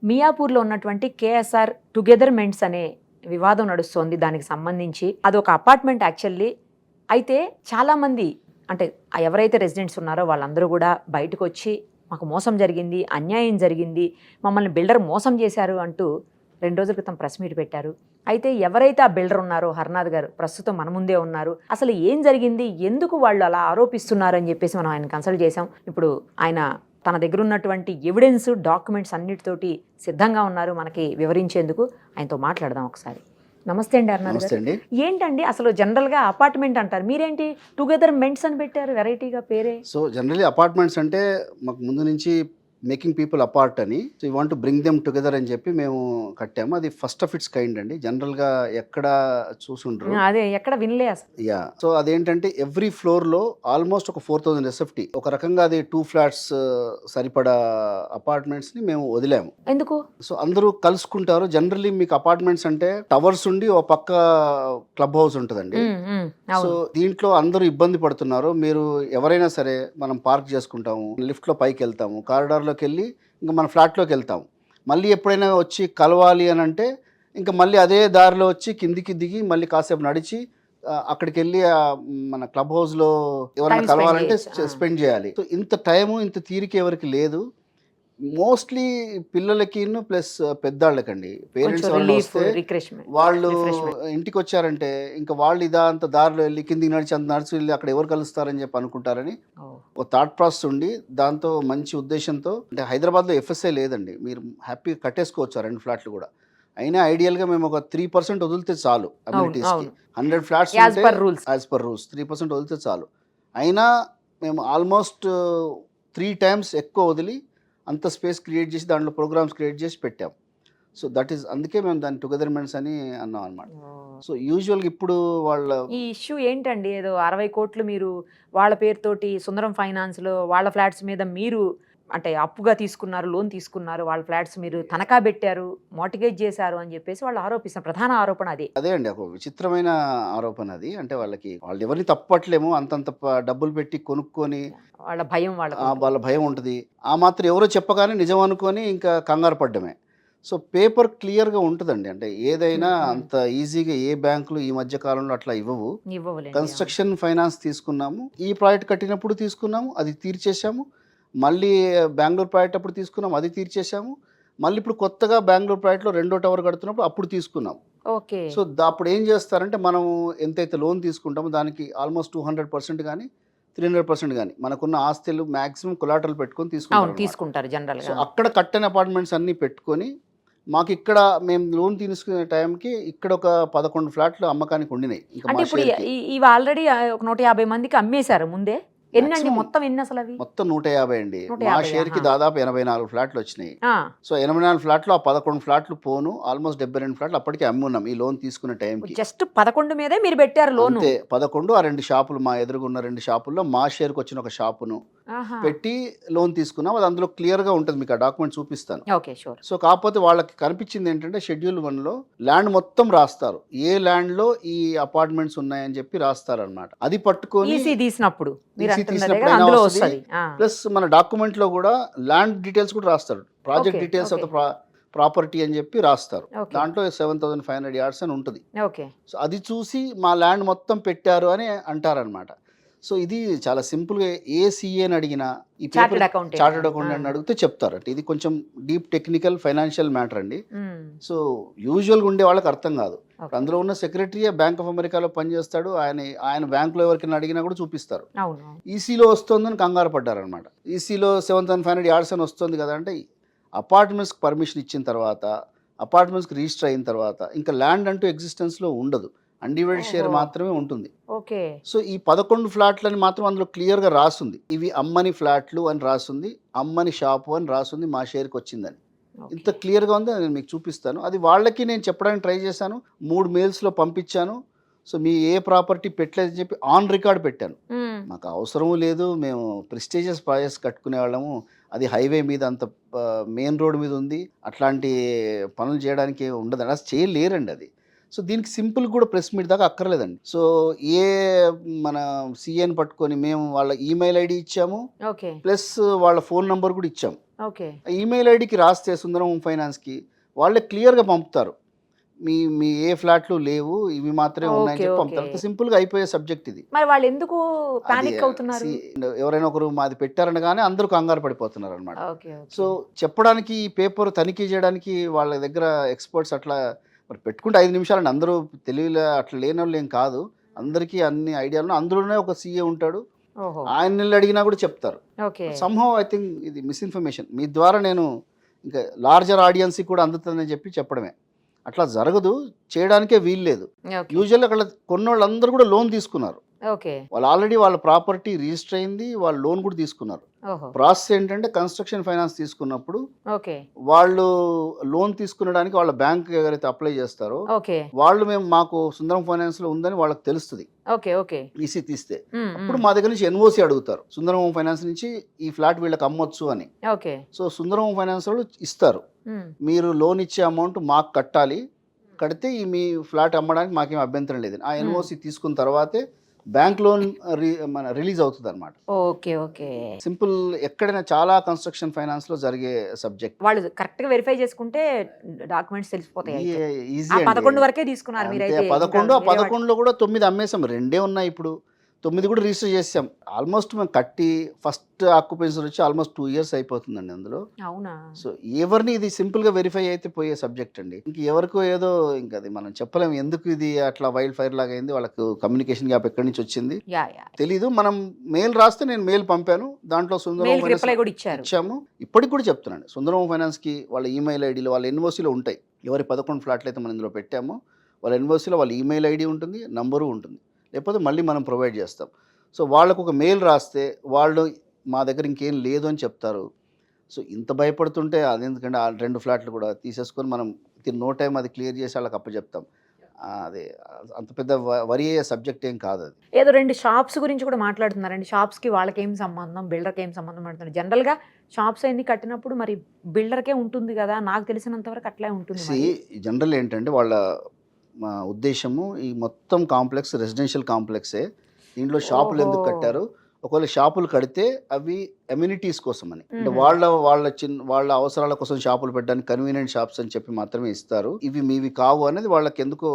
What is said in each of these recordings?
మియాపూర్లో ఉన్నటువంటి KSR together మెంట్స్ అనే వివాదం నడుస్తోంది. దానికి సంబంధించి అదొక అపార్ట్మెంట్ యాక్చువల్లీ. అయితే చాలామంది అంటే ఎవరైతే రెసిడెంట్స్ ఉన్నారో వాళ్ళందరూ కూడా బయటకు వచ్చి మాకు మోసం జరిగింది, అన్యాయం జరిగింది, మమ్మల్ని బిల్డర్ మోసం చేశారు అంటూ 2 రోజుల క్రితం ప్రెస్ మీట్ పెట్టారు. అయితే ఎవరైతే ఆ బిల్డర్ ఉన్నారో హర్నాథ్ గారు ప్రస్తుతం మన ముందే ఉన్నారు. అసలు ఏం జరిగింది, ఎందుకు వాళ్ళు అలా ఆరోపిస్తున్నారు అని చెప్పేసి మనం ఆయన కన్సల్ట్ చేశాం. ఇప్పుడు ఆయన తన దగ్గర ఉన్నటువంటి ఎవిడెన్స్, డాక్యుమెంట్స్ అన్నిటితోటి సిద్ధంగా ఉన్నారు మనకి వివరించేందుకు. ఆయనతో మాట్లాడదాం ఒకసారి. నమస్తే అండి హర్నాథ్ గారు. ఏంటండి అసలు జనరల్గా అపార్ట్మెంట్ అంటారు, మీరేంటి టుగెదర్ మెంట్స్ అని పెట్టారు, వెరైటీగా పేరే? సో జనరల్లీ అపార్ట్మెంట్స్ అంటే మాకు ముందు నుంచి మేకింగ్ పీపుల్ అపార్ట్ అని, so you want to bring them together అని చెప్పి మేము కట్టాము. అది ఫస్ట్ ఆఫ్ ఇట్స్ కైండ్ అండి. జనరల్ గా ఎక్కడ చూసుండ్రు, అదే ఎక్కడ వినలే అసలు. యా, సో అదేంటంటే ఎవ్రీ ఫ్లోర్ లో ఆల్మోస్ట్ ఒక 4000 SFT, ఒక రకంగా అది 2 ఫ్లాట్స్ సరిపడా అపార్ట్మెంట్స్ ని మేము వదిలాము. ఎందుకు? సో అందరూ కలుసుకుంటారు. జనరల్లీ మీకు అపార్ట్మెంట్స్ అంటే టవర్స్ ఉండి ఒక పక్క క్లబ్ హౌస్ ఉంటుందండి. సో దీంట్లో అందరూ ఇబ్బంది పడుతున్నారు. మీరు ఎవరైనా సరే మనం పార్క్ చేసుకుంటాము, లిఫ్ట్ లో పైకి వెళ్తాము, కారిడార్ లోకి వెళ్ళి ఇంకా మన ఫ్లాట్లోకి వెళ్తాం. మళ్ళీ ఎప్పుడైనా వచ్చి కలవాలి అని అంటే ఇంకా మళ్ళీ అదే దారిలో వచ్చి కిందికి దిగి మళ్ళీ కాసేపు నడిచి అక్కడికి వెళ్ళి మన క్లబ్ హౌస్లో ఎవరైనా కలవాలంటే స్పెండ్ చేయాలి. సో ఇంత టైము, ఇంత తీరిక ఎవరికి లేదు. మోస్ట్లీ పిల్లలకి ప్లస్ పెద్దాళ్ళకండి, పేరెంట్స్ వాళ్ళు ఇంటికి వచ్చారంటే ఇంకా వాళ్ళు ఇదంత దారిలో వెళ్ళి కిందికి నడిచి అంత నడిచి వెళ్ళి అక్కడ ఎవరు కలుస్తారని చెప్పి అనుకుంటారని ఒక థాట్ ప్రాసెస్ ఉండి, దాంతో మంచి ఉద్దేశంతో, అంటే హైదరాబాద్లో FSI లేదండి, మీరు హ్యాపీగా కట్టేసుకోవచ్చు 2 ఫ్లాట్లు కూడా. అయినా ఐడియల్గా మేము ఒక 3% వదిలితే చాలు అమ్యూనిటీస్కి. 100 ఫ్లాట్స్ యాజ్ పర్ రూల్స్ 3% వదిలితే చాలు. అయినా మేము ఆల్మోస్ట్ 3 times ఎక్కువ వదిలి అంత స్పేస్ క్రియేట్ చేసి దాంట్లో ప్రోగ్రామ్స్ క్రియేట్ చేసి పెట్టాం. సో దట్ ఈస్, అందుకే మేము దాన్ని టుగెదర్ మెంట్స్ అని అన్నాం అనమాట. సో యూజువల్గా ఇప్పుడు వాళ్ళ ఈ ఇష్యూ ఏంటండి, ఏదో 60 కోట్లు మీరు వాళ్ళ పేరుతోటి సుందరం ఫైనాన్స్లో వాళ్ళ ఫ్లాట్స్ మీద మీరు అంటే అప్పుగా తీసుకున్నారు, లోన్ తీసుకున్నారు, వాళ్ళ ఫ్లాట్స్ మీరు తనఖా పెట్టారు, మార్టిగేజ్ చేశారు అని చెప్పేసి వాళ్ళు ఆరోపిస్తారు. ప్రధాన ఆరోపణ అదే అండి. ఒక విచిత్రమైన ఆరోపణ అది. అంటే వాళ్ళు ఎవరిని తప్పట్లేము, అంతంత డబ్బులు పెట్టి కొనుక్కొని వాళ్ళ భయం ఉంటుంది. ఆ మాత్రం ఎవరో చెప్పగానే నిజం అనుకొని ఇంకా కంగారు పడ్డమే. సో పేపర్ క్లియర్గా ఉంటుందండి. అంటే ఏదైనా అంత ఈజీగా ఏ బ్యాంకులు ఈ మధ్య కాలంలో అట్లా ఇవ్వవు. కన్స్ట్రక్షన్ ఫైనాన్స్ తీసుకున్నాము, ఈ ప్రాజెక్ట్ కట్టినప్పుడు తీసుకున్నాము, అది తీర్చేసాము. మళ్ళీ బెంగళూరు ప్రాజెక్ట్ అప్పుడు తీసుకున్నాం, అది తీర్చేసాము. మళ్ళీ ఇప్పుడు కొత్తగా బెంగళూరు ప్రాజెక్ట్లో 2వ టవర్ కడుతున్నప్పుడు అప్పుడు తీసుకున్నాం. ఓకే. సో అప్పుడు ఏం చేస్తారంటే మనం ఎంతైతే లోన్ తీసుకుంటామో దానికి ఆల్మోస్ట్ 200% కానీ 300% కానీ మనకున్న ఆస్తులు మాక్సిమం కొలాటరల్ పెట్టుకొని తీసుకుంటారు జనరల్. సో అక్కడ కట్టిన అపార్ట్మెంట్స్ అన్ని పెట్టుకొని మాకు ఇక్కడ మేము లోన్ తీసుకునే టైంకి ఇక్కడ ఒక 11 ఫ్లాట్లు అమ్మకానికి ఉండినాయి. అంటే ఇప్పుడు ఇవి ఆల్రెడీ ఒక 150 మందికి అమ్మేశారు ముందే. ఎన్నండి మొత్తం ఎన్ని అసలు? అవి మొత్తం 150 అండి. మా షేర్కి దాదాపు 84 ఫ్లాట్లు వచ్చినాయి. సో 84 ఫ్లాట్లు, ఆ 11 ఫ్లాట్లు పోను ఆల్మోస్ట్ 72 ఫ్లాట్లు అప్పటికే అమ్మున్నాం ఈ లోన్ తీసుకునే టైంకి. జస్ట్ 11 మీదే మీరు పెట్టారు లోన్. అంతే 11. ఆ 2 షాపులు, మా ఎదురుగున్న 2 షాపుల్లో మా షేర్కి వచ్చిన ఒక షాపును పెట్టి లోన్ తీసుకున్నాం. అది అందులో క్లియర్ గా ఉంటుంది, మీకు ఆ డాక్యుమెంట్ చూపిస్తాను. సో కాకపోతే వాళ్ళకి కనిపించింది ఏంటంటే షెడ్యూల్ 1లో ల్యాండ్ మొత్తం రాస్తారు, ఏ ల్యాండ్ లో ఈ అపార్ట్మెంట్స్ ఉన్నాయని చెప్పి రాస్తారు అనమాట. అది పట్టుకొని తీసినప్పుడు ప్లస్ మన డాక్యుమెంట్ లో కూడా ల్యాండ్ డీటెయిల్స్ కూడా రాస్తారు, project details of the property అని చెప్పి రాస్తారు. దాంట్లో 7500 yards అని ఉంటుంది. సో అది చూసి మా ల్యాండ్ మొత్తం పెట్టారు అని అంటారనమాట. సో ఇది చాలా సింపుల్గా ఏ సీఏని అడిగినా, ఈ చార్టెడ్ అకౌంటెంట్ అడిగితే చెప్తారు. అంటే ఇది కొంచెం డీప్ టెక్నికల్ ఫైనాన్షియల్ మ్యాటర్ అండి. సో యూజువల్గా ఉండే వాళ్ళకి అర్థం కాదు. అందులో ఉన్న సెక్రటరీయే బ్యాంక్ ఆఫ్ అమెరికాలో పనిచేస్తాడు, ఆయన బ్యాంకులో ఎవరికైనా అడిగినా కూడా చూపిస్తారు. ఈసీలో వస్తుందని కంగారు పడ్డారు అనమాట. ఈసీలో 7500 yards అని వస్తుంది కదా అంటే, అపార్ట్మెంట్స్కి పర్మిషన్ ఇచ్చిన తర్వాత, అపార్ట్మెంట్స్కి రిజిస్టర్ అయిన తర్వాత ఇంకా ల్యాండ్ అంటూ ఎగ్జిస్టెన్స్లో ఉండదు, అన్డివైడెడ్ షేర్ మాత్రమే ఉంటుంది. సో ఈ 11 ఫ్లాట్లని మాత్రం అందులో క్లియర్గా రాస్తుంది, ఇవి అమ్మని ఫ్లాట్లు అని రాస్తుంది, అమ్మని షాపు అని రాస్తుంది, మా షేర్కి వచ్చిందని. ఇంత క్లియర్గా ఉంది, నేను మీకు చూపిస్తాను. అది వాళ్ళకి నేను చెప్పడానికి ట్రై చేశాను, 3 మెయిల్స్లో పంపించాను. సో మీ ఏ ప్రాపర్టీ పెట్టలేదని చెప్పి ఆన్ రికార్డ్ పెట్టాను. మాకు అవసరము లేదు, మేము ప్రెస్టీజియస్ ప్రాజెక్ట్స్ కట్టుకునే వాళ్ళము, అది హైవే మీద అంత మెయిన్ రోడ్ మీద ఉంది, అట్లాంటి పనులు చేయడానికి ఉండదు, అలా చేయలేరండి అది. సో దీనికి సింపుల్ కూడా ప్రెస్ మీట్ దాకా అక్కర్లేదండి. సో ఏ మన సీఏని పట్టుకొని మేము వాళ్ళ ఈమెయిల్ ఐడి ఇచ్చాము, ప్లస్ వాళ్ళ ఫోన్ నంబర్ కూడా ఇచ్చాము. ఓకే. ఈమెయిల్ ఐడికి రాస్తే సుందరం హోమ్ ఫైనాన్స్కి వాళ్ళే క్లియర్గా పంపుతారు, మీ ఏ ఫ్లాట్లు లేవు, ఇవి మాత్రమే ఉన్నాయని ఓకే. చెప్పి ఓకే. పంపుతారు. అంత సింపుల్గా అయిపోయే సబ్జెక్ట్ ఇది. మరి వాళ్ళు ఎందుకు అది పానిక్ అవుతున్నారు? ఎవరైనా ఒకరు మాది పెట్టారనగానే అందరూ కంగారు పడిపోతున్నారు అనమాట. ఓకే. ఓకే. సో చెప్పడానికి ఈ పేపర్ తనిఖీ చేయడానికి వాళ్ళ దగ్గర ఎక్స్పర్ట్స్ అట్లా మరి పెట్టుకుంటే 5 నిమిషాలండి. అందరూ తెలివిలో అట్లా లేని వాళ్ళు ఏం కాదు, అందరికీ అన్ని ఐడియాలు. అందులోనే ఒక సీఏ ఉంటాడు, ఓహో. ఆయన అడిగినా కూడా చెప్తారు. ఓకే. సంహౌ ఐ థింక్ ఇది మిస్ఇన్ఫర్మేషన్. మీ ద్వారా నేను ఇంకా లార్జర్ ఆడియన్స్కి కూడా అందుతుందని చెప్పడమే. అట్లా జరగదు, చేయడానికే వీలు లేదు. ఓకే. యూజువల్ అక్కడ కొన్నోళ్ళందరూ కూడా లోన్ తీసుకున్నారు. ఓకే. వాళ్ళు ఆల్రెడీ వాళ్ళ ప్రాపర్టీ రిజిస్టర్ అయింది, వాళ్ళు లోన్ కూడా తీసుకున్నారు. ఓహో. ప్రాసెస్ ఏంటంటే కన్స్ట్రక్షన్ ఫైనాన్స్ తీసుకున్నప్పుడు ఓకే. వాళ్ళు లోన్ తీసుకునడానికి వాళ్ళ బ్యాంక్ ఎవరైతే అప్లై చేస్తారో ఓకే. వాళ్ళు మాకు సుందరం ఫైనాన్స్ లో ఉందని వాళ్ళకి తెలుస్తుంది. ఓకే. ఓకే. ఈసీ తీస్తే అప్పుడు మా దగ్గర నుంచి ఎన్ఓసి అడుగుతారు, సుందరం హోమ్ ఫైనాన్స్ నుంచి ఈ ఫ్లాట్ వీళ్ళకి అమ్మొచ్చు అని. ఓకే. సో సుందరం హోమ్ ఫైనాన్స్ వాళ్ళు ఇస్తారు, మీరు లోన్ ఇచ్చే అమౌంట్ మాకు కట్టాలి, కడితే ఈ మీ ఫ్లాట్ అమ్మడానికి మాకేం అభ్యంతరం లేదు. ఆ ఎన్ఓసి తీసుకున్న తర్వాతే బ్యాంక్ లోన్ రిలీజ్ అవుతుంది అనమాట. ఓకే. ఓకే. సింపుల్. ఎక్కడైనా చాలా కన్స్ట్రక్షన్ ఫైనాన్స్ లో జరిగే సబ్జెక్ట్. వాళ్ళు కరెక్ట్ గా వెరిఫై చేసుకుంటే డాక్యుమెంట్స్ తెలిసిపోతాయి. ఈజీ ఆ 11 వరకే తీసుకున్నారు మీరైతే. 11లో కూడా 9 అమ్మేసాం, 2 ఉన్నాయి ఇప్పుడు, 9 కూడా రిజిస్టర్ చేసాం. ఆల్మోస్ట్ మేము కట్టి ఫస్ట్ ఆక్యుపెన్సీ వచ్చి ఆల్మోస్ట్ 2 years అయిపోతుందండి అందులో. అవునా? సో ఎవరిని ఇది సింపుల్ గా వెరిఫై అయితే పోయే సబ్జెక్ట్ అండి. ఇంక ఎవరికో ఏదో ఇంకా అది మనం చెప్పలేము ఎందుకు ఇది అట్లా వైల్డ్ ఫైర్ లాగా అయింది, వాళ్ళకు కమ్యూనికేషన్ గ్యాప్ ఎక్కడి నుంచి వచ్చింది తెలీదు. మనం మెయిల్ రాస్తే నేను మెయిల్ పంపాను, దాంట్లో సుందరం రిప్లై కూడా ఇచ్చాము. ఇప్పటికి కూడా చెప్తున్నాను, సుందరం ఫైనాన్స్ కి వాళ్ళ ఈమెయిల్ ఐడీలు వాళ్ళ ఎన్ఓసీలో ఉంటాయి. ఎవరి 11 ఫ్లాట్లు అయితే మనం ఇందులో పెట్టామో వాళ్ళ ఎన్ఓసీలో వాళ్ళ ఈమెయిల్ ఐడి ఉంటుంది, నంబరు ఉంటుంది, లేకపోతే మళ్ళీ మనం ప్రొవైడ్ చేస్తాం. సో వాళ్ళకు ఒక మెయిల్ రాస్తే వాళ్ళు మా దగ్గర ఇంకేం లేదు అని చెప్తారు. సో ఇంత భయపడుతుంటే అది ఎందుకంటే ఆ 2 ఫ్లాట్లు కూడా తీసేసుకొని మనం నో టైం అది క్లియర్ చేసి వాళ్ళకి అప్పచెప్తాం. అదే అంత పెద్ద వరి అయ్యే సబ్జెక్ట్ ఏం కాదు అది. ఏదో 2 షాప్స్ గురించి కూడా మాట్లాడుతున్నారండి. షాప్స్కి వాళ్ళకి ఏం సంబంధం, బిల్డర్కి ఏం సంబంధం అంటున్నారు. జనరల్గా షాప్స్ అన్ని కట్టినప్పుడు మరి బిల్డర్కే ఉంటుంది కదా, నాకు తెలిసినంత వరకు అట్లే ఉంటుంది. జనరల్ ఏంటంటే వాళ్ళ మా ఉద్దేశము ఈ మొత్తం కాంప్లెక్స్ రెసిడెన్షియల్ కాంప్లెక్సే, దీంట్లో షాపులు ఎందుకు కట్టారు, ఒకవేళ షాపులు కడితే అవి అమ్యూనిటీస్ కోసం అని, అంటే వాళ్ళ అవసరాల కోసం షాపులు పెట్టడానికి కన్వీనియంట్ షాప్స్ అని చెప్పి మాత్రమే ఇస్తారు. ఇవి మీవి కావు అనేది వాళ్ళకి ఎందుకో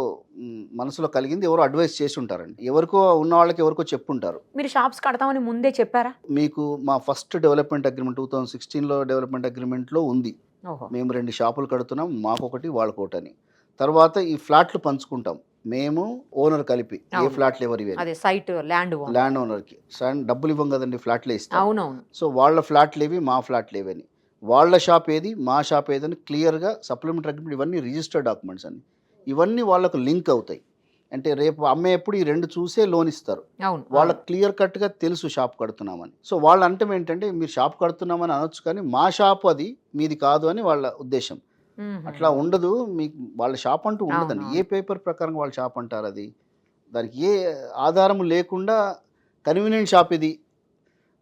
మనసులో కలిగింది, ఎవరో అడ్వైస్ చేసి ఉంటారండి, ఎవరికో ఉన్న వాళ్ళకి ఎవరికో చెప్పుంటారు. మీరు షాప్స్ కడతామని ముందే చెప్పారా? మీకు మా ఫస్ట్ డెవలప్మెంట్ అగ్రిమెంట్ 2016లో డెవలప్మెంట్ అగ్రిమెంట్లో ఉంది, మేము 2 షాపులు కడుతున్నాం, మాకొకటి వాళ్ళకొకటి అని. తర్వాత ఈ ఫ్లాట్లు పంచుకుంటాం, మేము ఓనర్ కలిపి, ఏ ఫ్లాట్లు ఎవరివి, సైట్ ల్యాండ్ ఓనర్కి డబ్బులు ఇవ్వం కదండి, ఫ్లాట్లే ఇస్తాం. అవునవును. సో వాళ్ళ ఫ్లాట్లు ఏవి, మా ఫ్లాట్లు ఏవని, వాళ్ళ షాప్ ఏది, మా షాప్ ఏదని క్లియర్గా సప్లిమెంటరీ అగ్రిమెంట్, ఇవన్నీ రిజిస్టర్డ్ డాక్యుమెంట్స్ అండి, ఇవన్నీ వాళ్ళకు లింక్ అవుతాయి. అంటే రేపు అమ్మేప్పుడు ఈ 2 చూసే లోన్ ఇస్తారు. వాళ్ళకి క్లియర్ కట్గా తెలుసు షాప్ కడుతున్నామని. సో వాళ్ళ అంటే ఏంటంటే మీరు షాప్ కడుతున్నామని అనొచ్చు, కానీ మా షాప్ అది, మీది కాదు అని వాళ్ళ ఉద్దేశం. అట్లా ఉండదు, మీకు వాళ్ళ షాప్ అంటూ ఉండదండి. ఏ పేపర్ ప్రకారం వాళ్ళ షాప్ అంటారు, అది దానికి ఏ ఆధారం లేకుండా కన్వీనియంట్ షాప్ ఇది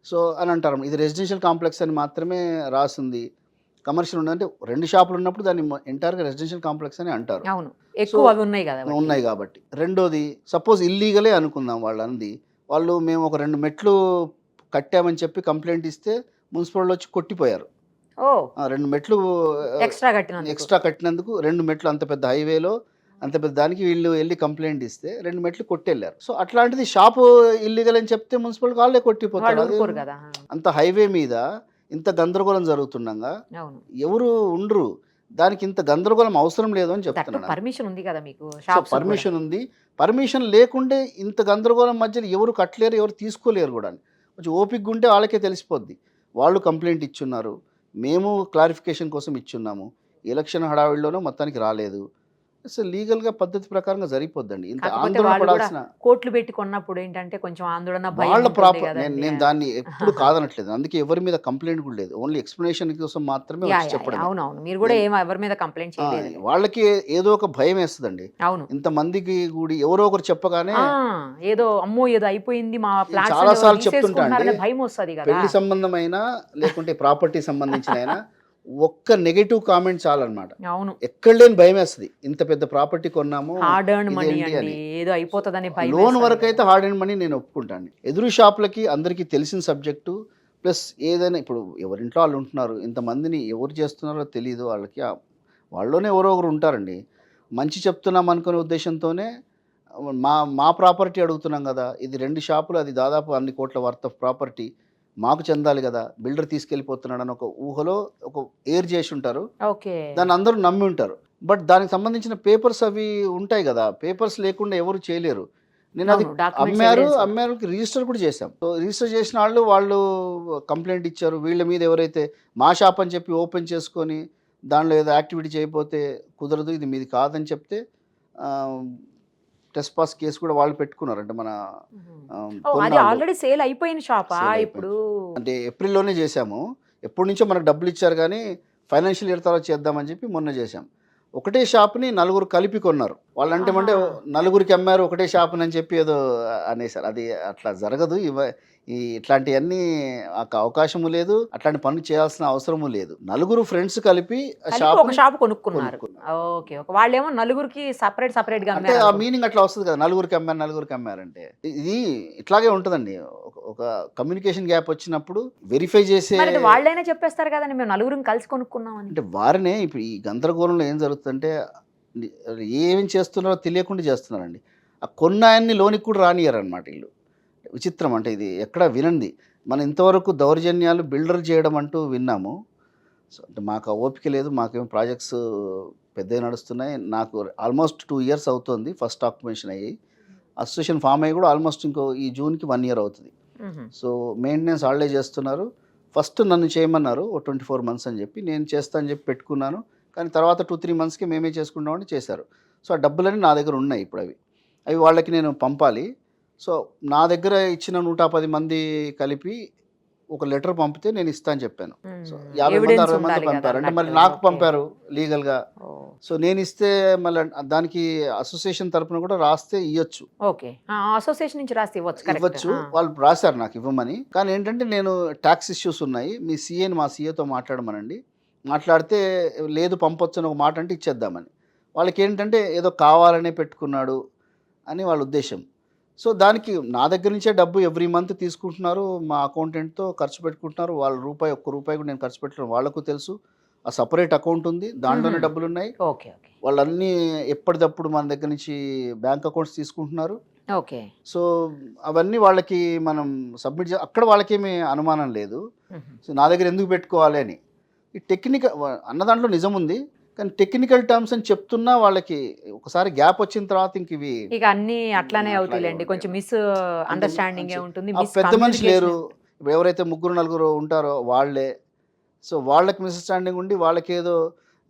సో అని అంటారు. ఇది రెసిడెన్షియల్ కాంప్లెక్స్ అని మాత్రమే రాసింది, కమర్షియల్ ఉందంటే 2 షాపులు ఉన్నప్పుడు దాన్ని ఎంటైర్గా రెసిడెన్షియల్ కాంప్లెక్స్ అని అంటారు. ఉన్నాయి కాబట్టి. రెండోది సపోజ్ ఇల్లీగలే అనుకుందాం వాళ్ళు అంది, మేము ఒక 2 మెట్లు కట్టామని చెప్పి కంప్లైంట్ ఇస్తే మున్సిపల్ వచ్చి కొట్టిపోయారు. 2 మెట్లు ఎక్స్ట్రా కట్టినందుకు 2 మెట్లు అంత పెద్ద హైవేలో అంత పెద్ద దానికి వీళ్ళు వెళ్ళి కంప్లైంట్ ఇస్తే 2 మెట్లు కొట్టెళ్ళారు. సో అట్లాంటిది షాపు ఇల్లీగల్ అని చెప్తే మున్సిపల్ వాళ్ళే కొట్టిపోతారు. అంత హైవే మీద ఇంత గందరగోళం జరుగుతుండగా ఎవరు ఉండరు, దానికి ఇంత గందరగోళం అవసరం లేదు అని చెప్తున్నాను. పర్మిషన్ ఉంది కదా మీకు, పర్మిషన్ ఉంది. పర్మిషన్ లేకుంటే ఇంత గందరగోళం మధ్యలో ఎవరు కట్టలేరు, ఎవరు తీసుకోలేరు కూడా. కొంచెం ఓపిక ఉంటే వాళ్ళకే తెలిసిపోద్ది, వాళ్ళు కంప్లైంట్ ఇచ్చున్నారు, మేము క్లారిఫికేషన్ కోసం ఇచ్చున్నాము, ఎలక్షన్ హడావిడిలోనూ మొత్తానికి రాలేదు. అసలు లీగల్గా పద్ధతి ప్రకారంగా జరిగిపోద్దండి. ఇంత ఆందోళన పడాల్సిన, కోట్లు పెట్టి కొన్నప్పుడు ఏంటంటే కొంచెం ఆందోళన, వాళ్ళ ప్రాపర్ నేను దాన్ని ఎప్పుడు కాదనట్లేదు, అందుకే ఎవరి మీద కంప్లైంట్ కూడా లేదు, ఓన్లీ ఎక్స్ప్లెనేషన్ కోసం మాత్రమే చెప్పడం. అవునవును, మీరు కూడా ఎవరి మీద కంప్లైంట్ చేయలేదు. వాళ్ళకి ఏదో ఒక భయం వేస్తుందండి. అవును, ఇంత మందికి కూడా ఎవరో ఒకరు చెప్పగానే ఏదో అమ్మో ఏదో అయిపోయింది మా ప్లాట్, చాలా సార్లు చెప్తుంటాను, భయం వస్తుంది కదా. పెళ్లి సంబంధమైనా లేకుంటే ప్రాపర్టీ సంబంధించిన అయినా ఒక్క నెగటివ్ కామెంట్ చాలన్నమాట. అవును, ఎక్కడ లేని భయం వేస్తుంది, ఇంత పెద్ద ప్రాపర్టీ కొన్నాము, ఏదో అయిపోతుందని. లోన్ వరకు అయితే హార్డ్ అండ్ మనీ నేను ఒప్పుకుంటాను. ఎదురు షాపులకి అందరికీ తెలిసిన సబ్జెక్టు, ప్లస్ ఏదైనా ఇప్పుడు ఎవరింట్లో వాళ్ళు ఉంటున్నారు, ఇంతమందిని ఎవరు చేస్తున్నారో తెలియదు వాళ్ళకి. వాళ్ళలోనే ఎవరో ఒకరు ఉంటారండి. మంచి చెప్తున్నాం అనుకునే ఉద్దేశంతోనే మా మా ప్రాపర్టీ అడుగుతున్నాం కదా, ఇది 2 షాపులు, అది దాదాపు అన్ని కోట్ల వర్త్ ఆఫ్ ప్రాపర్టీ, మాకు చెందాలి కదా, బిల్డర్ తీసుకెళ్ళిపోతున్నాడని ఒక ఊహలో ఒక ఎయిర్ చేసి ఉంటారు. ఓకే. దాన్ని అందరూ నమ్మి ఉంటారు. బట్ దానికి సంబంధించిన పేపర్స్ అవి ఉంటాయి కదా, పేపర్స్ లేకుండా ఎవరు చేయలేరు. నేను అది అవును, documents అమ్మారు evidence. అమ్మారుకి రిజిస్టర్ కూడా చేశాం. సో రిజిస్టర్ చేసిన వాళ్ళు కంప్లైంట్ ఇచ్చారు. వీళ్ళ మీద ఎవరైతే మా షాప్ అని చెప్పి ఓపెన్ చేసుకొని దానిలో ఏదో యాక్టివిటీ చేయకపోతే కుదరదు, ఇది మీది కాదని చెప్తే టెస్పాస్ కేసు కూడా వాళ్ళు పెట్టుకున్నారు. అంటే మన అది ఆల్రెడీ సేల్ అయిపోయిన షాపా Sale అయిపోయింది. ఇప్పుడు? అంటే ఏప్రిల్లోనే చేశాము. ఎప్పటి నుంచో మనకు డబ్బులు ఇచ్చారు కానీ ఫైనాన్షియల్ ఇయర్ తర్వాత చేద్దామని చెప్పి మొన్న చేశాం. ఒకటే షాప్ని నలుగురు కలిపి కొన్నారు. వాళ్ళంటే అంటే నలుగురికి అమ్మారు ఒకటే షాప్ని అని చెప్పి ఏదో అనేసారు. అది అట్లా జరగదు. ఇట్లాంటివన్నీ అవకాశము లేదు, అట్లాంటి పనులు చేయాల్సిన అవసరము లేదు. నలుగురు ఫ్రెండ్స్ కలిపి ఒక షాప్ కొనుక్కున్నారు. ఓకే, వాళ్ళేమో నలుగురికి సపరేట్ గా అంటే ఆ మీనింగ్ అట్లా వస్తుంది కదా, నలుగురికి అమ్మారంటే. ఇది ఇట్లాగే ఉంటుందండి. ఒక కమ్యూనికేషన్ గ్యాప్ వచ్చినప్పుడు వెరిఫై చేసే వాళ్ళైనా చెప్పేస్తారు కదండి మేము నలుగురిని కలిసి కొనుక్కున్నాం అని. అంటే వారినే ఇప్పుడు ఈ గందరగోళంలో ఏం జరుగుతుందంటే ఏం చేస్తున్నారో తెలియకుండా చేస్తున్నారండి. ఆ కొన్నాయన్ని లోనికి కూడా రానియరు అనమాట వీళ్ళు. విచిత్రం. అంటే ఇది ఎక్కడ వినంది. మనం ఇంతవరకు దౌర్జన్యాలు బిల్డర్ చేయడం అంటూ విన్నాము. సో అంటే మాకు ఆ ఓపిక లేదు. మాకేమో ప్రాజెక్ట్స్ పెద్దగా నడుస్తున్నాయి. నాకు ఆల్మోస్ట్ 2 years అవుతుంది ఫస్ట్ ఆక్యుపేషన్ అయ్యి. అసోసియేషన్ ఫామ్ అయ్యి కూడా ఆల్మోస్ట్ ఇంకో ఈ జూన్కి 1 year అవుతుంది. సో మెయింటెనెన్స్ వాళ్ళే చేస్తున్నారు. ఫస్ట్ నన్ను చేయమన్నారు 24 months అని చెప్పి, నేను చేస్తా అని చెప్పి పెట్టుకున్నాను. కానీ తర్వాత 2-3 monthsకి మేమే చేసుకుంటామని చేశారు. సో ఆ డబ్బులన్నీ నా దగ్గర ఉన్నాయి ఇప్పుడు. అవి వాళ్ళకి నేను పంపాలి. సో నా దగ్గర ఇచ్చిన 110 మంది కలిపి ఒక లెటర్ పంపితే నేను ఇస్తా అని చెప్పాను. సో 50-60 మంది పంపారు. అంటే మరి నాకు పంపారు లీగల్గా. సో నేను ఇస్తే మళ్ళీ దానికి అసోసియేషన్ తరపున కూడా రాస్తే ఇవ్వచ్చు. ఓకే, అసోసియేషన్ నుంచి రాస్తే ఇవ్వచ్చు. వాళ్ళు రాశారు నాకు ఇవ్వమని. కానీ ఏంటంటే నేను ట్యాక్స్ ఇష్యూస్ ఉన్నాయి, మీ సీఏని మా సీఏతో మాట్లాడమనండి. మాట్లాడితే లేదు పంపొచ్చు అని ఒక మాట అంటే ఇచ్చేద్దామని. వాళ్ళకి ఏంటంటే ఏదో కావాలనే పెట్టుకున్నాడు అని వాళ్ళ ఉద్దేశం. సో దానికి నా దగ్గర నుంచే డబ్బు ఎవ్రీ మంత్ తీసుకుంటున్నారు. మా అకౌంటెంట్తో ఖర్చు పెట్టుకుంటున్నారు. వాళ్ళ ఒక్క రూపాయి కూడా నేను ఖర్చు పెట్టడం వాళ్ళకు తెలుసు. ఆ సపరేట్ అకౌంట్ ఉంది, దాంట్లోనే డబ్బులు ఉన్నాయి. వాళ్ళన్నీ ఎప్పటికప్పుడు మన దగ్గర నుంచి బ్యాంక్ అకౌంట్స్ తీసుకుంటున్నారు. ఓకే. సో అవన్నీ వాళ్ళకి మనం సబ్మిట్ అక్కడ వాళ్ళకేమీ అనుమానం లేదు. సో నా దగ్గర ఎందుకు పెట్టుకోవాలి అని. ఈ టెక్నికల్ అన్న దాంట్లో నిజం ఉంది, కానీ టెక్నికల్ టర్మ్స్ అని చెప్తున్నా వాళ్ళకి ఒకసారి గ్యాప్ వచ్చిన తర్వాత ఇంక ఇవి ఇక అన్ని అట్లానే అవుతాయిలేండి. కొంచెం మిస్ అండర్స్టాండింగ్ ఉంటుంది. పెద్ద మనిషి లేరు, ఎవరైతే 3-4 ఉంటారో వాళ్ళే. సో వాళ్ళకి మిస్అండర్స్టాండింగ్ ఉండి వాళ్ళకి ఏదో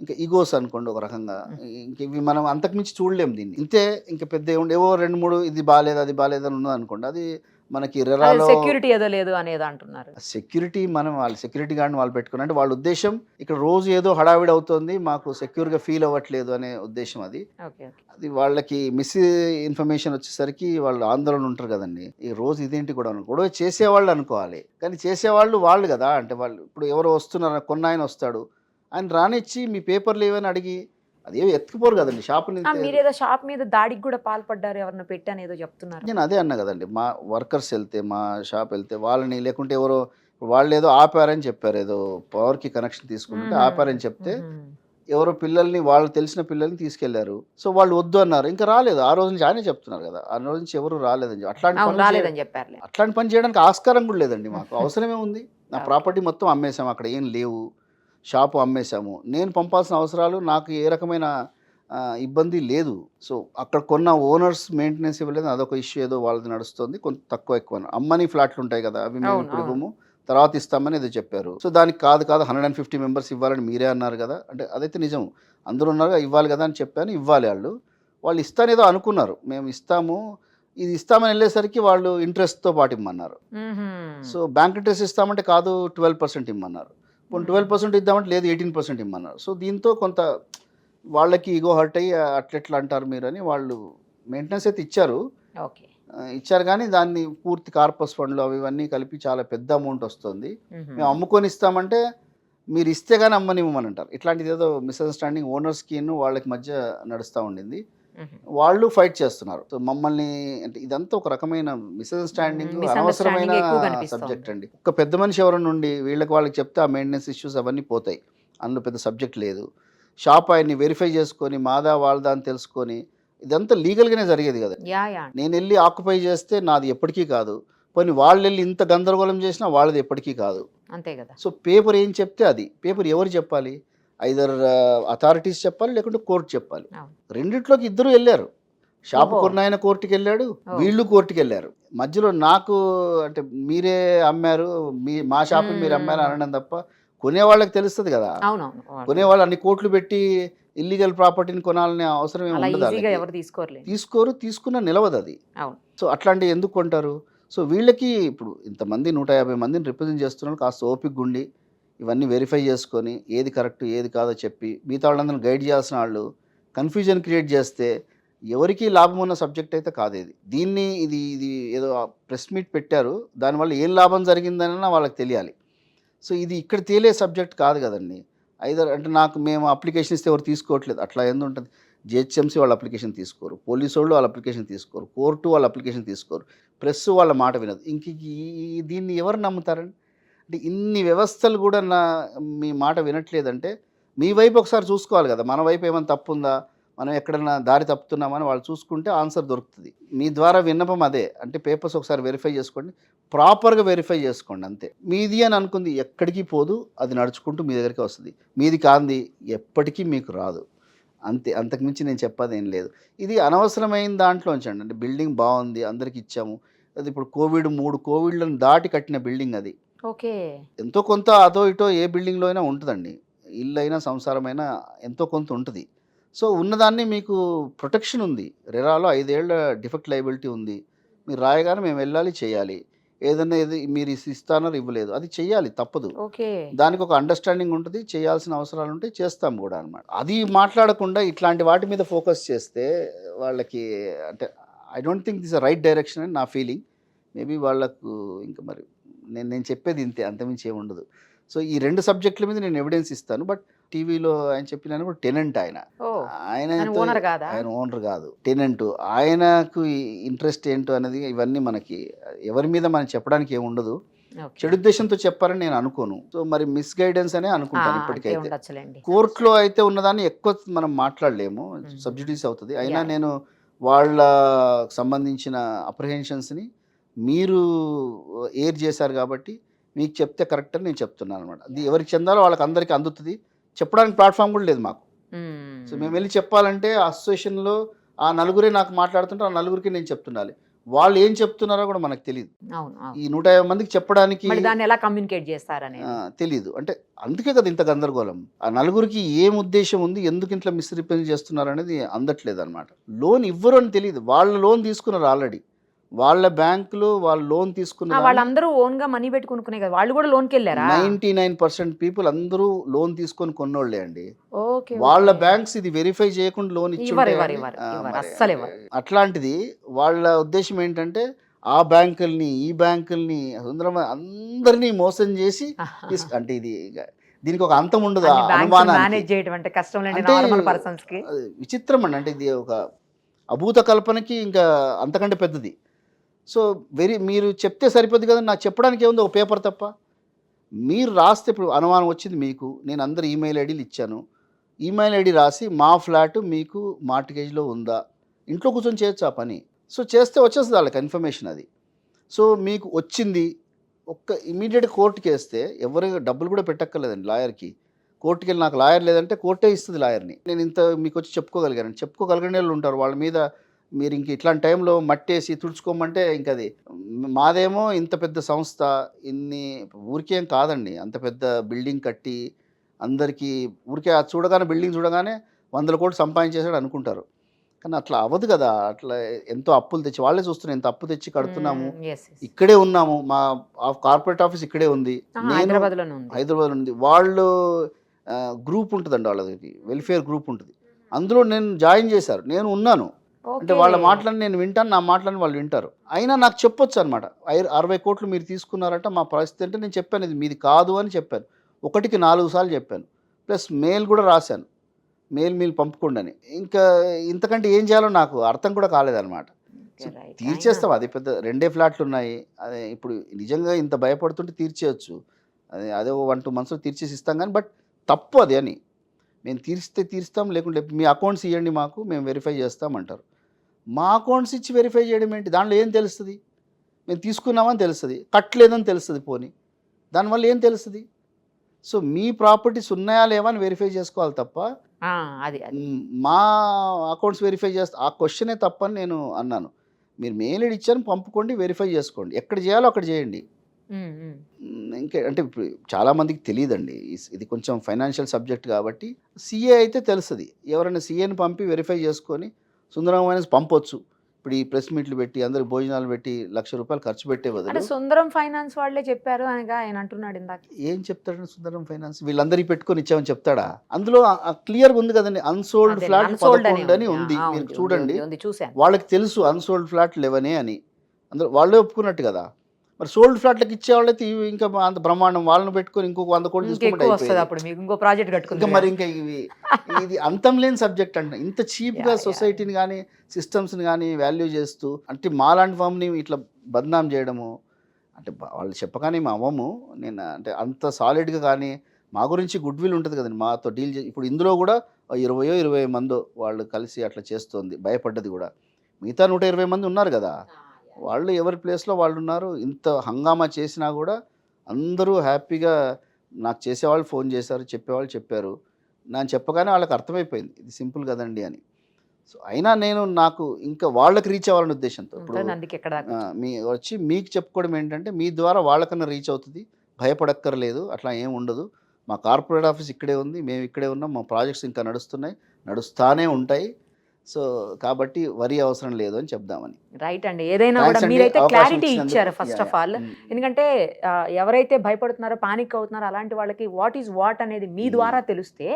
ఇంకా ఈగోస్ అనుకోండి ఒక రకంగా. ఇంక ఇవి మనం అంతకుమించి చూడలేము దీన్ని. ఇంతే ఇంక పెద్ద ఏవో 2-3 ఇది బాగాలేదు అది బాగాలేదు అని ఉన్నది అనుకోండి, అది మనకి రెరాలో సెక్యూరిటీ ఏదో లేదు అనేది అంటున్నారు. సెక్యూరిటీ మనం వాళ్ళ సెక్యూరిటీ గార్డ్ని వాళ్ళు పెట్టుకుని, అంటే వాళ్ళ ఉద్దేశం ఇక్కడ రోజు ఏదో హడావిడి అవుతుంది, మాకు సెక్యూర్గా ఫీల్ అవ్వట్లేదు అనే ఉద్దేశం అది. అది వాళ్ళకి మిస్ ఇన్ఫర్మేషన్ వచ్చేసరికి వాళ్ళు ఆందోళన ఉంటారు కదండి. ఈ రోజు ఇదేంటి గొడవ చేసేవాళ్ళు అనుకోవాలి, కానీ చేసేవాళ్ళు వాళ్ళు కదా. అంటే వాళ్ళు ఇప్పుడు ఎవరు వస్తున్నారు, ఆయన వస్తాడు, ఆయన రానిచ్చి మీ పేపర్లు ఏవని అడిగి అదేమో ఎత్తుకుపోరు కదండి షాప్. మీరేదో షాప్ మీద దాడికి కూడా పాల్పడ్డారు, ఎవరిని పెట్టని ఏదో చెప్తున్నారు. నేను అదే అన్నా కదండి, మా వర్కర్స్ వెళ్తే, మా షాప్ వెళ్తే వాళ్ళని, లేకుంటే ఎవరో వాళ్ళు ఏదో ఆపారని చెప్పారు, ఏదో పవర్కి కనెక్షన్ తీసుకుంటే ఆపారని చెప్తే ఎవరో పిల్లల్ని, వాళ్ళు తెలిసిన పిల్లల్ని తీసుకెళ్లారు. సో వాళ్ళు వద్దు అన్నారు, ఇంకా రాలేదు. ఆ రోజు నుంచి ఆయనే చెప్తున్నారు కదా, ఆ రోజు నుంచి ఎవరు రాలేదని. అట్లాంటి పని చేయడానికి ఆస్కారం కూడా లేదండి. మాకు అవసరమే ఉంది. నా ప్రాపర్టీ మొత్తం అమ్మేశాము, అక్కడ ఏం లేవు, షాపు అమ్మేశాము. నేను పంపాల్సిన అవసరాలు, నాకు ఏ రకమైన ఇబ్బంది లేదు. సో అక్కడ కొన్న ఓనర్స్ మెయింటెనెన్స్ ఇవ్వలేదు, అదొక ఇష్యూ ఏదో వాళ్ళది నడుస్తుంది. కొంత తక్కువ ఎక్కువ అమ్మని ఫ్లాట్లు ఉంటాయి కదా, అవి మేము ఇప్పుడు ఇవ్వము, తర్వాత ఇస్తామని ఏదో చెప్పారు. సో దానికి కాదు 150 members ఇవ్వాలని మీరే అన్నారు కదా, అంటే అదైతే నిజం, అందరూ ఉన్నారు ఇవ్వాలి కదా అని చెప్పాను. ఇవ్వాలి. వాళ్ళు ఇస్తానేదో అనుకున్నారు, మేము ఇస్తాము, ఇది ఇస్తామని వెళ్ళేసరికి వాళ్ళు ఇంట్రెస్ట్తో పాటు ఇమ్మన్నారు. సో బ్యాంక్ ఇంట్రెస్ట్ ఇస్తామంటే కాదు 12% ఇమ్మన్నారు. 12% ఇద్దామంటే లేదు 18% ఇమ్మన్నారు. సో దీంతో కొంత వాళ్ళకి ఈగో హర్ట్ అయ్యి అట్లెట్లా అంటారు మీరు అని వాళ్ళు మెయింటెనెన్స్ అయితే ఇచ్చారు, కానీ దాన్ని పూర్తి కార్పస్ ఫండ్లు అవి ఇవన్నీ కలిపి చాలా పెద్ద అమౌంట్ వస్తుంది. మేము అమ్ముకొని ఇస్తామంటే మీరు ఇస్తే కానీ అమ్మనివ్వమని అంటారు. ఇట్లాంటిది ఏదో మిస్అండర్స్టాండింగ్ ఓనర్స్కి వాళ్ళకి మధ్య నడుస్తూ ఉండింది. వాళ్ళు ఫైట్ చేస్తున్నారు. సో మమ్మల్ని అంటే ఇదంతా ఒక రకమైన మిస్అండర్స్టాండింగ్, అనవసరమైన సబ్జెక్ట్ అండి. ఒక పెద్ద మనిషి ఎవరైనా నుండి వాళ్ళకి చెప్తే ఆ మెయింటెనెన్స్ ఇష్యూస్ అవన్నీ పోతాయి. అందులో పెద్ద సబ్జెక్ట్ లేదు. షాప్ ఆయన్ని వెరిఫై చేసుకొని మాదా వాళ్ళదా అని తెలుసుకొని ఇదంతా లీగల్గానే జరిగేది కదా. నేను వెళ్ళి ఆక్యుపై చేస్తే నాది ఎప్పటికీ కాదు, పోనీ వాళ్ళు వెళ్ళి ఇంత గందరగోళం చేసినా వాళ్ళది ఎప్పటికీ కాదు. అంతే కదా. సో పేపర్ ఏం చెప్తే అది. పేపర్ ఎవరు చెప్పాలి? ఐదర్ అథారిటీస్ చెప్పాలి, లేకుంటే కోర్టు చెప్పాలి. రెండిట్లోకి ఇద్దరు వెళ్ళారు. షాపు కొన్నాయన కోర్టుకి వెళ్ళాడు, వీళ్ళు కోర్టుకి వెళ్ళారు. మధ్యలో నాకు అంటే మీరే అమ్మారు, మా షాపుని మీరు అమ్మారు అనడం తప్ప కొనే వాళ్ళకి తెలుస్తుంది కదా. కొనేవాళ్ళు అన్ని కోట్లు పెట్టి ఇల్లీగల్ ప్రాపర్టీని కొనాలనే అవసరం ఏమి ఉండదు. తీసుకున్న నిలవదు అది. సో అట్లాంటివి ఎందుకు కొంటారు? సో వీళ్ళకి ఇప్పుడు ఇంతమంది 150 మందిని రిప్రజెంట్ చేస్తున్నారు. కాస్త ఓపిక గుండి ఇవన్నీ వెరిఫై చేసుకొని ఏది కరెక్ట్ ఏది కాదో చెప్పి మిగతా వాళ్ళందరినీ గైడ్ చేయాల్సిన వాళ్ళు కన్ఫ్యూజన్ క్రియేట్ చేస్తే ఎవరికి లాభం ఉన్న సబ్జెక్ట్ అయితే కాదు ఇది. దీన్ని ఇది ఏదో ప్రెస్ మీట్ పెట్టారు, దానివల్ల ఏం లాభం జరిగిందనన్నా వాళ్ళకి తెలియాలి. సో ఇది ఇక్కడ తేలే సబ్జెక్ట్ కాదు కదండి. అంటే మేము అప్లికేషన్ ఇస్తే ఎవరు తీసుకోవట్లేదు, అట్లా ఎందుకు ఉంటుంది? జిహెచ్ఎంసీ వాళ్ళ అప్లికేషన్ తీసుకోరు, పోలీసు వాళ్ళు వాళ్ళ అప్లికేషన్ తీసుకోరు, కోర్టు వాళ్ళ అప్లికేషన్ తీసుకోరు, ప్రెస్ వాళ్ళ మాట వినదు. దీన్ని ఎవరు నమ్ముతారండి? అంటే ఇన్ని వ్యవస్థలు కూడా మీ మాట వినట్లేదంటే మీ వైపు ఒకసారి చూసుకోవాలి కదా. మన వైపు ఏమైనా తప్పు ఉందా, మనం ఎక్కడన్నా దారి తప్పుతున్నామని వాళ్ళు చూసుకుంటే ఆన్సర్ దొరుకుతుంది. మీ ద్వారా విన్నపం అదే. అంటే పేపర్స్ ఒకసారి వెరిఫై చేసుకోండి, ప్రాపర్గా వెరిఫై చేసుకోండి అంతే. మీది అని అనుకుంది ఎక్కడికి పోదు, అది నడుచుకుంటూ మీ దగ్గరికి వస్తుంది. మీది కాంది ఎప్పటికీ మీకు రాదు అంతే. అంతకుమించి నేను చెప్పేది ఏం లేదు. ఇది అనవసరమైన దాంట్లో ఉంచండి. అంటే బిల్డింగ్ బాగుంది, అందరికి ఇచ్చాము, అది ఇప్పుడు 3 కోవిడ్లను దాటి కట్టిన బిల్డింగ్ అది. ఓకే, ఎంతో కొంత అదో ఇటో ఏ బిల్డింగ్లో అయినా ఉంటుందండి. ఇల్లు అయినా సంసారం అయినా ఎంతో కొంత ఉంటుంది. సో ఉన్నదాన్ని మీకు ప్రొటెక్షన్ ఉంది. రెరాలో 5 ఏళ్ల డిఫెక్ట్ లయబిలిటీ ఉంది. మీరు రాయగానే మేము వెళ్ళాలి, చేయాలి. ఏదన్నా మీరు ఇస్తానో ఇవ్వలేదు, అది చెయ్యాలి, తప్పదు. దానికి ఒక అండర్స్టాండింగ్ ఉంటుంది, చేయాల్సిన అవసరాలు ఉంటాయి, చేస్తాం కూడా అనమాట. అది మాట్లాడకుండా ఇట్లాంటి వాటి మీద ఫోకస్ చేస్తే వాళ్ళకి అంటే I don't think this right direction అని నా ఫీలింగ్. మేబీ వాళ్ళకు ఇంకా మరి నేను చెప్పేది ఇంతే, అంతమించి ఏముండదు. సో ఈ 2 సబ్జెక్టుల మీద నేను ఎవిడెన్స్ ఇస్తాను. బట్ టీవీలో ఆయన చెప్పిన కూడా టెనెంట్ ఆయన ఓనర్ కాదు, టెనెంట్. ఆయనకు ఇంట్రెస్ట్ ఏంటో అనేది ఇవన్నీ మనకి ఎవరి మీద మనం చెప్పడానికి ఏముండదు. చెడు ఉద్దేశంతో చెప్పారని నేను అనుకోను. సో మరి మిస్గైడెన్స్ అనే అనుకుంటాను ఇప్పటికైతే. కోర్టులో అయితే ఉన్నదాన్ని ఎక్కువ మనం మాట్లాడలేము, సబ్జుడీస్ అవుతుంది. అయినా నేను వాళ్ళ సంబంధించిన అప్రహెన్షన్స్ని మీరు ఎయిర్ చేశారు కాబట్టి మీకు చెప్తే కరెక్ట్ అని నేను చెప్తున్నాను అనమాట. అది ఎవరికి చెందాలో వాళ్ళకి అందరికీ అందుతుంది. చెప్పడానికి ప్లాట్ఫామ్ కూడా లేదు మాకు. సో మేము వెళ్ళి చెప్పాలంటే అసోసియేషన్లో ఆ నలుగురే నాకు మాట్లాడుతుంటే ఆ నలుగురికి నేను చెప్తుండాలి. వాళ్ళు ఏం చెప్తున్నారో కూడా మనకు తెలియదు. ఈ 150 మందికి చెప్పడానికి ఎలా కమ్యూనికేట్ చేస్తారని తెలియదు. అంటే అందుకే కదా ఇంత గందరగోళం. ఆ నలుగురికి ఏం ఉద్దేశం ఉంది, ఎందుకు ఇంట్లో మిస్రిప్రజెంట్ చేస్తున్నారు అనేది అందట్లేదు అనమాట. లోన్ ఇవ్వరు అని తెలియదు. వాళ్ళు లోన్ తీసుకున్నారు ఆల్రెడీ. వాళ్ళ బ్యాంకులో వాళ్ళు లోన్ తీసుకున్న వాళ్ళందరూ ఓన్ గా మనీ పెట్టుకునే కదా, వాళ్ళు కూడా లోన్కి వెళ్ళారా? 99% పీపుల్ అందరూ లోన్ తీసుకొని కొన్నోళ్లే అండి. వాళ్ళ బ్యాంక్స్ ఇది వెరిఫై చేయకుండా లోన్ ఇచ్చి అట్లాంటిది వాళ్ళ ఉద్దేశం ఏంటంటే ఆ బ్యాంకుల్ని ఈ బ్యాంకుల్ని అందరినీ మోసం చేసి అంటే ఇది దీనికి ఒక అంతం ఉండదు. విచిత్రం అండి. అంటే ఇది ఒక అభూత కల్పనకి ఇంకా అంతకంటే పెద్దది. సో మీరు చెప్తే సరిపోద్ది కదా, నాకు చెప్పడానికి ఏముంది, ఒక పేపర్ తప్ప. మీరు రాస్తే ఇప్పుడు అనుమానం వచ్చింది మీకు, నేను అందరు ఈమెయిల్ ఐడీలు ఇచ్చాను, ఈమెయిల్ ఐడి రాసి మా ఫ్లాట్ మీకు మార్టిగేజ్లో ఉందా, ఇంట్లో కూర్చొని చేయొచ్చు ఆ పని. సో చేస్తే వచ్చేస్తుంది వాళ్ళకి ఇన్ఫర్మేషన్ అది. సో మీకు వచ్చింది, ఇమీడియట్గా కోర్టుకి వేస్తే ఎవరు డబ్బులు కూడా పెట్టక్కర్లేదండి లాయర్కి. కోర్టుకి వెళ్ళి నాకు లాయర్ లేదంటే కోర్టే ఇస్తుంది లాయర్ని. నేను ఇంత మీకు వచ్చి చెప్పుకోగలిగిన వాళ్ళు ఉంటారు. వాళ్ళ మీద మీరు ఇంక ఇట్లాంటి టైంలో మట్టేసి తుడుచుకోమంటే ఇంక అది మాదేమో ఇంత పెద్ద సంస్థ, ఇన్ని ఊరికేం కాదండి. అంత పెద్ద బిల్డింగ్ కట్టి అందరికీ ఊరికే చూడగానే బిల్డింగ్ చూడగానే 100 కోట్లు సంపాదించేసాడు అనుకుంటారు. కానీ అట్లా అవ్వదు కదా. అట్లా ఎంతో అప్పులు తెచ్చి వాళ్ళే చూస్తున్నాం, ఎంత అప్పు తెచ్చి కడుతున్నాము, ఇక్కడే ఉన్నాము, మా కార్పొరేట్ ఆఫీస్ ఇక్కడే ఉంది, హైదరాబాద్లో ఉంది. వాళ్ళు గ్రూప్ ఉంటుందండి, వాళ్ళది వెల్ఫేర్ గ్రూప్ ఉంటుంది, అందులో నేను జాయిన్ చేశారు, నేను ఉన్నాను. అంటే వాళ్ళ మాటలను నేను వింటాను, నా మాటలను వాళ్ళు వింటారు. అయినా నాకు చెప్పొచ్చు అనమాట, 60 కోట్లు మీరు తీసుకున్నారట, మా పరిస్థితి అంటే నేను చెప్పాను ఇది మీది కాదు అని చెప్పాను. 1కి 4 సార్లు చెప్పాను, ప్లస్ మెయిల్ కూడా రాశాను. మెయిల్ పంపుకోండి. ఇంకా ఇంతకంటే ఏం చేయాలో నాకు అర్థం కూడా కాలేదన్నమాట. తీర్చేస్తాం, అది పెద్ద 2 ఫ్లాట్లు ఉన్నాయి. అదే ఇప్పుడు నిజంగా ఇంత భయపడుతుంటే తీర్చేయచ్చు, అదే 1-2 మంత్స్లో తీర్చేసి ఇస్తాం. కానీ బట్ తప్పు అది అని, మేము తీరుస్తాం, లేకుంటే మీ అకౌంట్స్ ఇవ్వండి మాకు, మేము వెరిఫై చేస్తామంటారు. మా అకౌంట్స్ ఇచ్చి వెరిఫై చేయడం ఏంటి? దాంట్లో ఏం తెలుస్తుంది? మేము తీసుకున్నామని తెలుస్తుంది, కట్టలేదని తెలుస్తుంది, పోనీ దానివల్ల ఏం తెలుస్తుంది? సో మీ ప్రాపర్టీస్ ఉన్నాయా లేవా అని వెరిఫై చేసుకోవాలి తప్ప అది మా అకౌంట్స్ వెరిఫై చేస్తా, ఆ క్వశ్చనే తప్పని నేను అన్నాను. మీరు మెయిల్ ఐడి ఇచ్చాను, పంపుకోండి, వెరిఫై చేసుకోండి, ఎక్కడ చేయాలో అక్కడ చేయండి. ఇంకా అంటే ఇప్పుడు చాలామందికి తెలియదండి, ఇది కొంచెం ఫైనాన్షియల్ సబ్జెక్ట్ కాబట్టి. సీఏ అయితే తెలుస్తుంది, ఎవరైనా సీఏని పంపి వెరిఫై చేసుకొని సుందరం ఫైనాన్స్ పంపొచ్చు. ఇప్పుడు ఈ ప్రెస్ మీట్లు పెట్టి అందరికి భోజనాలు పెట్టి ₹1,00,000 ఖర్చు పెట్టే బదులు సుందరం ఫైనాన్స్ వాళ్ళే చెప్పారు అనగా ఆయన అంటున్నాడు ఇందాక. ఏం చెప్తాడు సుందరం ఫైనాన్స్? వీళ్ళందరికీ పెట్టుకొని ఇచ్చామని చెప్తాడా? అందులో క్లియర్గా ఉంది కదండి, అన్సోల్డ్ ఫ్లాట్ 11 అని ఉంది. మీరు చూడండి, వాళ్ళకి తెలుసు అన్సోల్డ్ ఫ్లాట్ 11 అని, అందులో వాళ్ళే ఒప్పుకున్నట్టు కదా. మరి సోల్డ్ ఫ్లాట్లకు ఇచ్చేవాళ్ళైతే ఇంకా అంత బ్రహ్మాండం, వాళ్ళని పెట్టుకొని ఇంకొక 100 కోట్లు తీసుకుంటే ఇంకా మరి ఇంకా ఇది అంతం లేని సబ్జెక్ట్ అంట. ఇంత చీప్గా సొసైటీని కానీ సిస్టమ్స్ని కానీ వాల్యూ చేస్తూ, అంటే మాలాంటి ఫామ్ని ఇట్లా బద్నాం చేయడము, అంటే వాళ్ళు చెప్పగానే మేము అవ్వము. నేను అంటే అంత సాలిడ్గా కానీ మా గురించి గుడ్ విల్ ఉంటుంది కదండి, మాతో డీల్ ఇప్పుడు ఇందులో కూడా 20 మందో వాళ్ళు కలిసి అట్లా చేస్తోంది, భయపడ్డది కూడా. మిగతా 120 మంది ఉన్నారు కదా, వాళ్ళు ఎవరి ప్లేస్లో వాళ్ళు ఉన్నారు. ఇంత హంగామా చేసినా కూడా అందరూ హ్యాపీగా నాకు చేసేవాళ్ళు ఫోన్ చేశారు, చెప్పేవాళ్ళు చెప్పారు. నేను చెప్పగానే వాళ్ళకి అర్థమైపోయింది ఇది సింపుల్ కదండి అని. సో అయినా నేను నాకు ఇంకా వాళ్ళకి రీచ్ అవ్వాలనే ఉద్దేశంతో ఇప్పుడు మీ వచ్చి మీకు చెప్పుకోవడం ఏంటంటే, మీ ద్వారా వాళ్ళకన్నా రీచ్ అవుతుంది, భయపడక్కర్లేదు, అట్లా ఏం ఉండదు. మా కార్పొరేట్ ఆఫీస్ ఇక్కడే ఉంది, మేము ఇక్కడే ఉన్నాం, మా ప్రాజెక్ట్స్ ఇంకా నడుస్తూనే ఉంటాయి. సో కాబట్టి వరి అవసరం లేదు అని చెప్దామని. రైట్ అండి, ఏదైనా కూడా మీరైతే క్లారిటీ ఇచ్చారు ఫస్ట్ ఆఫ్ ఆల్. ఎందుకంటే ఎవరైతే భయపడుతున్నారో, పానిక్ అవుతున్నారో అలాంటి వాళ్ళకి వాట్ ఈజ్ వాట్ అనేది మీ ద్వారా తెలిస్తే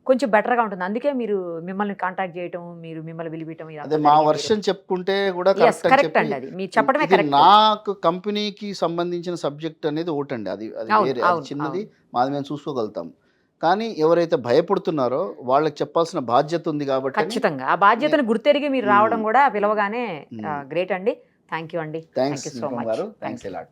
కొంచెం బెటర్గా ఉంటుంది. అందుకే మీరు మిమ్మల్ని కాంటాక్ట్ చేయటం, మీరు మిమ్మల్ని పిలిపించడం, అదే మా వర్షన్ చెప్పుకుంటే కూడా కరెక్ట్ అండి. అది మీరు చెప్పడమే కరెక్ట్. నాకు కంపెనీకి సంబంధించిన సబ్జెక్ట్ అనేది ఒకటండి, అది వేరే, అది చిన్నది, మాది మేము చూసుకోగలుగుతాం. కానీ ఎవరైతే భయపడుతున్నారో వాళ్ళకి చెప్పాల్సిన బాధ్యత ఉంది కాబట్టి ఖచ్చితంగా ఆ బాధ్యతను గుర్తెరిగి మీరు రావడం కూడా పిలవగానే గ్రేట్ అండి. థ్యాంక్ యూ అండి. Thanks so much. Thanks a lot.